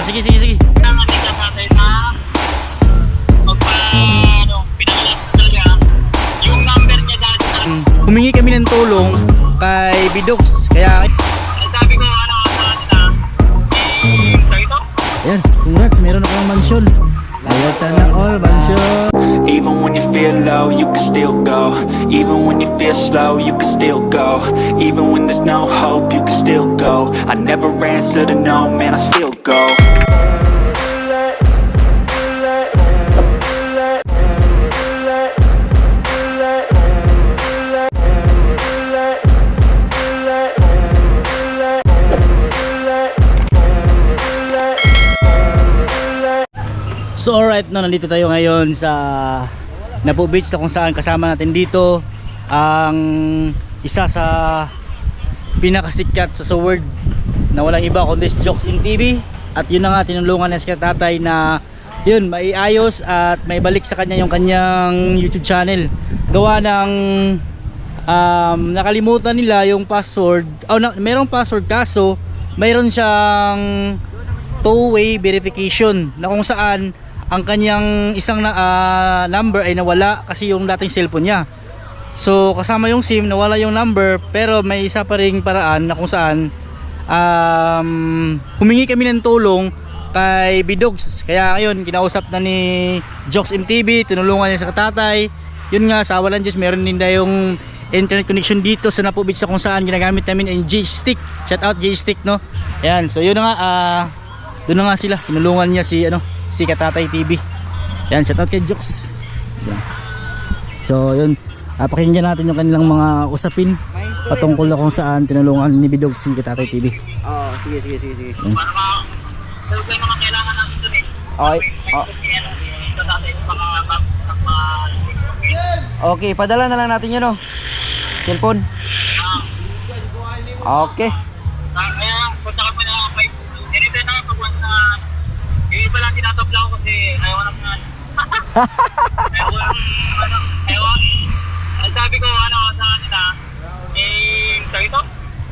sige, sige, sige. Kailangan nila tatay na pinakalas talaga yung number niya dati talaga. Humingi kami ng tulong kay Bidox. Kaya Sabi ko ano sa kanila, sa ito? ayan, congrats, meron na kang mansyon. Ayan, sana all mansyon. Even when you feel low, you can still go. Even when you feel slow, you can still go. Even when there's no hope, you can still go. I never answer to no, man, I still go. So alright, no, nandito tayo ngayon sa Napo Beach na kung saan kasama natin dito ang isa sa pinakasikat sa world na walang iba kundi si Jokes in TV. At yun na nga, tinulungan niya si tatay na yun, maiayos at maibalik sa kanya yung kanyang YouTube channel. Gawa ng nakalimutan nila yung password. Merong password kaso mayroon siyang two-way verification na kung saan ang kanyang isang number ay nawala kasi yung dating cellphone niya. So kasama yung SIM, nawala yung number, pero may isa pa ring paraan na kung saan humingi kami ng tulong kay Bidogs. Kaya ngayon kinausap na ni Jokes MTV, tinulungan niya sa tatay. Yun nga, sa awalan Diyos, meron din na yung internet connection dito sa Napo Beach na kung saan ginagamit namin ang J-Stick. Shout out J-Stick, no? Ayan, so yun na nga, doon na nga sila, tinulungan niya si si Katatay TV. Yan, shout out kay Jokes. Yan. So yun, pakinggan natin yung kanilang mga usapin patungkol na kung saan tinulungan ni Bidog si Katatay TV. Oo, sige. Para sagot lang mga kailangan natin dun eh. Okay. Okay, padala na lang natin yun, oh. Cellphone. Okay. Kaya punta ka pa na may ganito na pag na yung iba lang tinatabla ko kasi ayaw lang nga. ayaw. Ang sabi ko sa kanila, sa ito,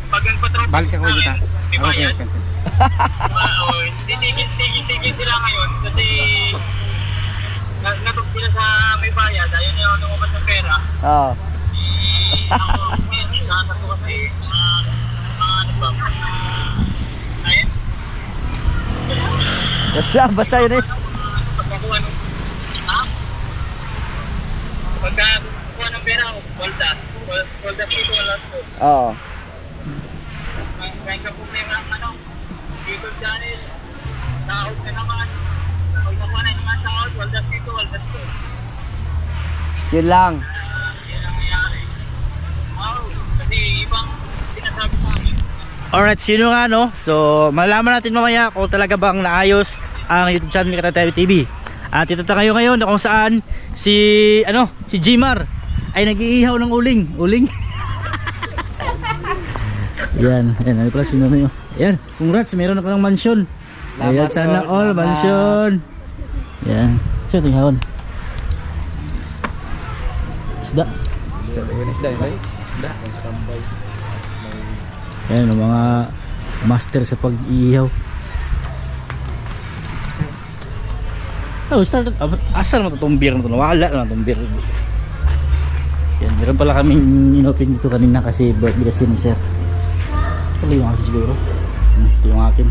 pag nagpatrop Balik ako dito. may bayad. Tigil sila ngayon kasi natog sila sa may bayad, ayaw niya lumabas ng pera. Oo. Nasa ko kasi ayun. Basta yun eh. Pagkakuha ng pera, waldas dito, waldas ko. Oo. Kaya ka problema ng YouTube channel, sahod na naman. Pag nakuha na naman sahod, waldas dito, waldas ko. Yun lang. Yan ang nangyari. Kasi ibang sinasabi sa amin. Alright, sino nga, no? So malaman natin mamaya kung talaga bang naayos ang YouTube channel ni Katatay TV. At ito tayo ngayon kung saan si Jimar ay nag-iihaw ng uling. Yan, ano pala sino na yun. Yan, congrats, meron na kang mansyon. Ayan, sana all mansyon. Yan, so ito yung isda. Yan, ang mga master sa pag-iihaw. Started. Asal mo itong beer na ito? Nawala na itong beer. Yan, meron pala kaming inopen dito kanina kasi birthday kasi ni sir. Ito yung akin siguro. Ito yung akin.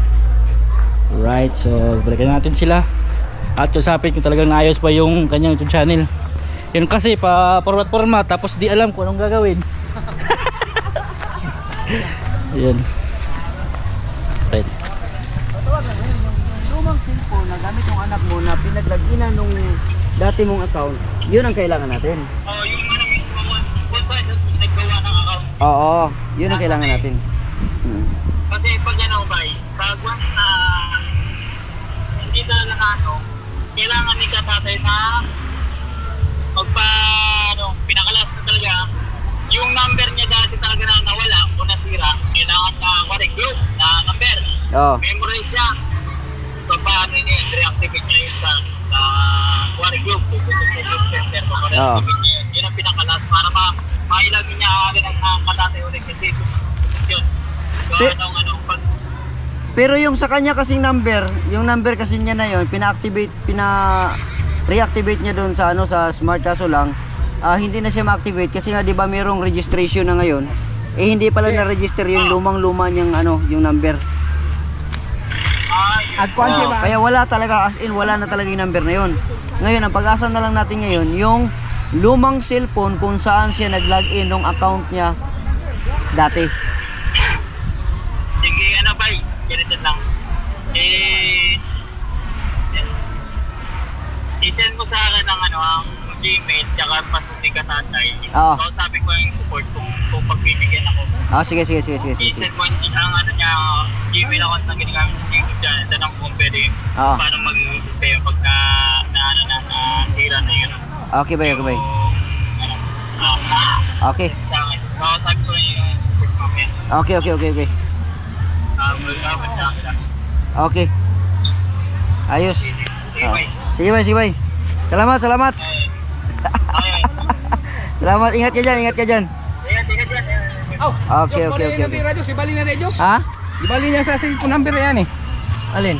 Right, so balikan natin sila. At usapin kung talagang naayos pa yung kanyang YouTube channel. Yun kasi pa format tapos di alam kung anong gagawin. Yan. Right. Lumang cellphone na gamit ng anak mo na pinaglaginan nung dati mong account, yun ang kailangan natin. Yung mismo one side naggawa ng account. Oo, yun ang kailangan natin. Kasi pag pag once na hindi talaga kailangan ni Katatay na pinakalas na talaga yung number niya dati talaga na nawala o nasira, kailangan na group na number. Memorize niya. So paano niya reactivate niya yun sa group center mo. Yun ang pinakalas para mailagin niya agad ang Katatay ulit kasi yun. So pag Pero yung sa kanya kasing number, yung number kasi niya na yon, reactivate niya doon sa ano sa smart, kaso lang hindi na siya ma-activate kasi nga 'di ba mayroong registration na ngayon. Eh hindi pala na-register yung lumang-luma niyang ano, yung number. Kaya wala talaga, as in wala na talaga yung number na yon. Ngayon ang pag-asa na lang natin ngayon yung lumang cellphone kung saan siya nag-login ng account niya dati. Sige, ano ba? Ganito lang. I-send mo sa akin ang ano, ang Gmail, tsaka pasuti ka tatay. Oo. So, sabi ko yung support kung pagbibigyan ako. Sige. I-send mo ang ano niya, Gmail account na ginagamit sa YouTube channel. Tanong kung pwede Oo. paano mag-pay pagka nasira na yun. Okay ba? Ano, Okay. sa akin. So, sabi ko yung support mamaya. Okay. Mag-awit sa akin. Okay. Ayos. Sige, bye. Sige bay. Salamat. Okay. Salamat, ingat ka dyan. Ingat. Okay. Ibali na Jok. Ha? Ibali niya sa cellphone number yan eh. Alin?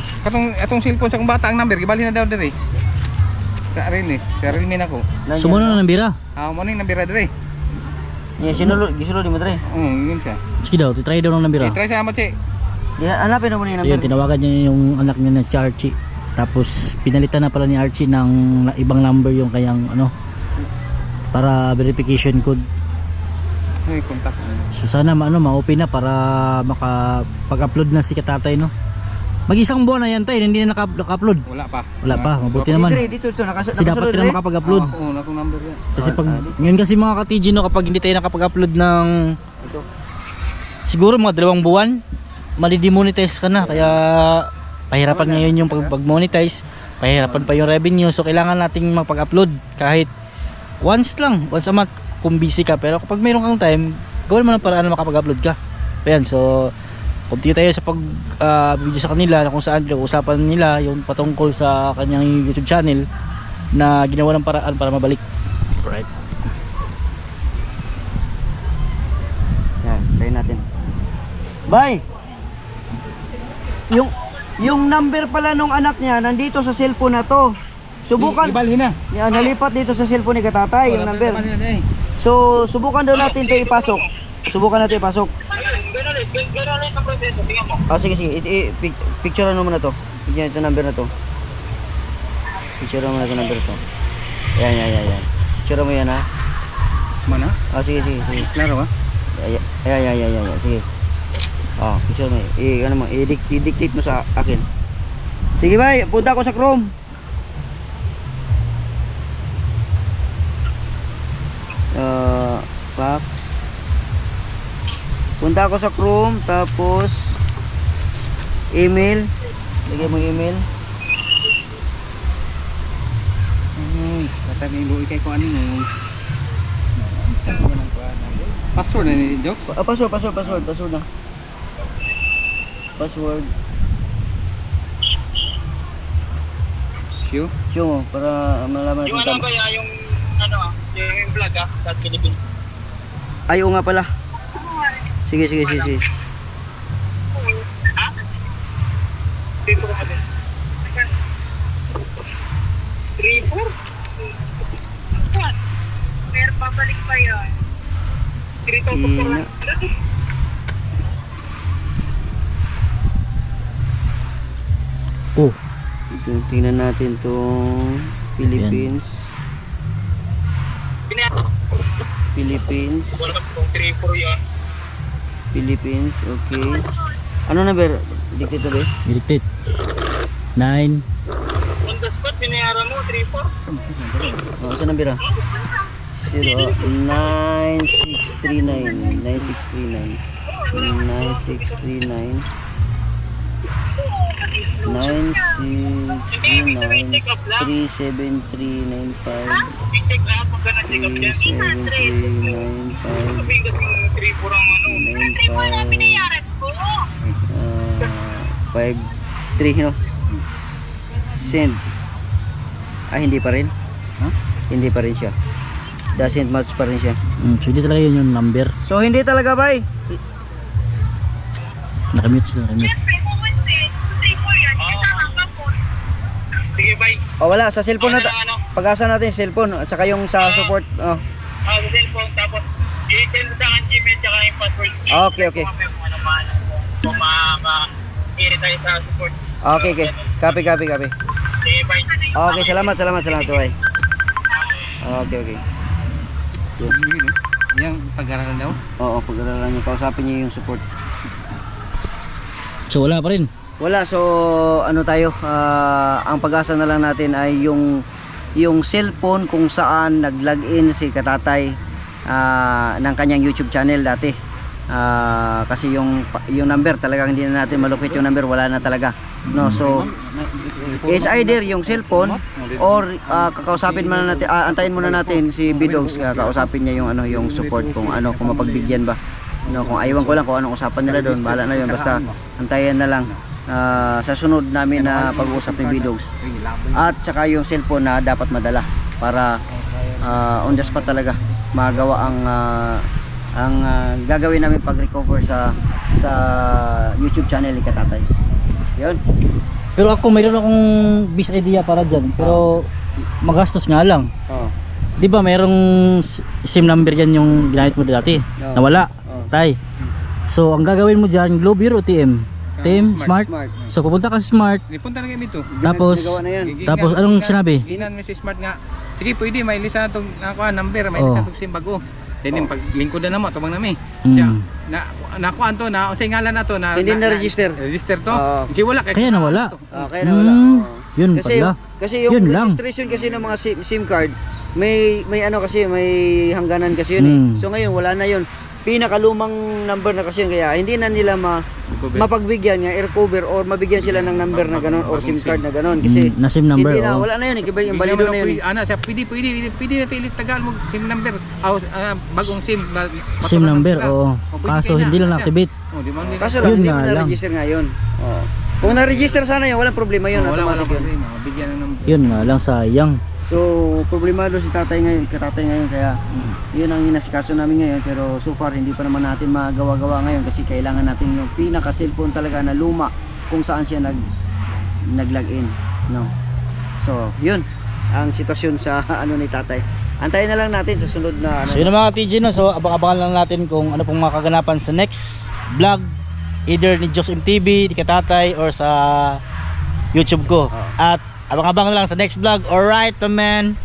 Atong cellphone sa kung bata ang number, ibali na daw dire. Sa rin eh. Sa rin min ako. Sumunod na ng bira. Mo ning number dire. Gisulod mo dre. Yun siya. Sige daw, try daw ng ng bira. Try sa amat si. Hanapin mo yung So yun, number. tinawagan niya yung anak niya na si Archie. Tapos pinalitan na pala ni Archie ng ibang number yung kayang ano para verification code. Ay, contact. So sana ma-open na para makapag-upload na si katatay, no. Mag-isang buwan na yan tayo, hindi na naka-upload. Wala pa. Wala pa, mabuti naman. Dito Kasi dapat ka na makapag-upload. Oo, akong number yan. Kasi pag ngayon kasi mga ka-TG, no, kapag hindi tayo nakapag-upload ng siguro mga 2 buwan, mali-demonetize ka na. Kaya pahirapan ngayon yung pag-monetize, pahirapan pa yung revenue. So kailangan nating magpag-upload kahit once a month kung busy ka. Pero kapag mayroon kang time, gawin mo ng paraan na makapag-upload ka. Ayan, so continue tayo sa video sa kanila na kung saan usapan nila yung patungkol sa kanyang YouTube channel na ginawa ng paraan para mabalik. Right. Yan, try natin. Bye. Yung number pala nung anak niya nandito sa cellphone na to. Subukan. Ibali na. Yan, nalipat dito sa cellphone ni Katatay yung number. Ibali na eh. So, subukan daw natin 'to ipasok. Subukan natin ipasok. Ganun ang proseso. Tingnan mo. Sige. Picture mo na to. Picture ito number na to. Picture mo na ito number to. Yan. Picture mo yan ha. Mana? Sige. Klaro ba? Yan. Sige. Picture mo. I-dictate mo sa akin. Sige bay, punta ako sa Chrome. Fax. Punta ako sa Chrome, tapos email. Lagay mo yung email. Tatag iluwi kay ko ano mo. Password na ni Jok. Password na. Password. Show. Show mo para malaman Yung natin ano ba yan, yung vlog sa Philippines. Ay, oo nga pala. Sige. Ha? Dito ko natin. 3-4? Pero babalik pa yan. 3,400. Oh, Tingnan natin tong Philippines. Philippines. Wala kang 3-4 yan. Philippines, okay. Ano number? Dictate ba? dictate. 9 On the spot, binayaran mo 3-4. Saan number? 9639 Hindi, ibig sabihin check up lang. 37395 Check up, pagka na-check up yan. 37395 Sabihin kasi 3-4 ang ano. 53 no? Send. Hindi pa rin. Hindi pa rin siya. Doesn't match pa rin siya. So hindi talaga yun yung number. So hindi talaga bay. Nakamute sila, nakamute. Sige, bye. Wala, sa cellphone na, Ano? pag-asa natin yung cellphone, at saka yung sa support. Sa cellphone, tapos i-send sa akin Gmail tsaka yung password. Okay, okay. Kung ma-hiri tayo sa support. Okay, okay. Copy. Sige, bye. Okay, salamat, tuway. Okay, okay. Yung pag-aralan daw. Oo, pag-aralan niyo, kausapin niyo yung support. So wala pa rin. Wala, so ano tayo, ang pag-asa na lang natin ay yung cellphone kung saan nag-login si Katatay ng kanyang YouTube channel dati. Kasi yung number talagang hindi na natin malukit yung number, wala na talaga. No, so is either yung cellphone or kakausapin muna natin, antayin muna natin si Bidogs, kausapin niya yung support kung mapagbigyan ba. No, kung aywan ko lang kung anong usapan nila doon, bahala na yun, basta antayin na lang sa sunod namin na pag-uusap ni Bidogs. At saka yung cellphone na dapat madala para on the spot talaga magawa ang gagawin namin pag-recover sa YouTube channel ni Katatay. Yun. Pero ako mayroon akong bis idea para dyan, pero magastos nga lang. Oh. Di ba mayroong SIM number yan yung ginamit mo dati? Oo. Nawala. Oo. Tay. So ang gagawin mo dyan, Globe or TM? TM, Smart. So pupunta ka sa Smart. Punta na kami ito. Tapos, Ginagawa na yan. tapos anong sinabi? Ginan mo si Smart nga. Sige, pwede may lisa itong number, may Oh. lisa itong SIM bago. Then yung paglingkod na mo, tubang nami. Mm. Siya, nakuhaan to na, unsay ngalan na to na Hindi na-register. Register to. Oo. Kasi wala Kaya nawala. Kaya na wala. Mm, Oo. yun Kasi pala. kasi yung Yun lang. registration kasi ng mga SIM card may kasi may hangganan kasi yun Mm. So ngayon wala na yun. Pinakalumang number na kasi yun, kaya hindi na nila mapagbigyan nga i-recover or mabigyan sila ng number na ganon or SIM card na ganon kasi Na SIM number. hindi na, Oh. wala na yun, yung balido na yun. Ana siya pwede na tilit tagal mo SIM number. Bagong SIM SIM number, oo. Kaso hindi lang na-activate. Oh, di man nila. Kaso lang, Yun hindi nga mo lang. na-register ngayon. Oo. Kung na-register sana yun, walang problema yun, wala automatic yun. problema. Bigyan ng number. Yun nga lang, sayang. So, problemado si Katatay ngayon, kaya yun ang inasikaso namin ngayon, pero so far hindi pa naman natin magawa-gawa ngayon kasi kailangan natin yung pinaka-cellphone talaga na luma kung saan siya nag-login, no. So, yun ang sitwasyon sa ni Tatay. Antayin na lang natin sa sunod na So yun ang mga TG, no? So abang-abangan lang natin kung ano pong makaganapan sa next vlog, either ni Jox MTV, ni Katatay, or sa YouTube ko. At abang-abang lang sa next vlog. Alright, man.